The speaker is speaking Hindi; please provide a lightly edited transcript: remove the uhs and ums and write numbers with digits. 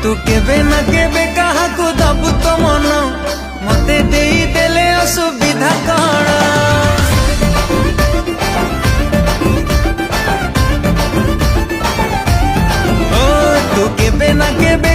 तू केबे ना केबे कहा को दबु तो मन मते देई देले असुविधा कण ओ तू केबे ना केबे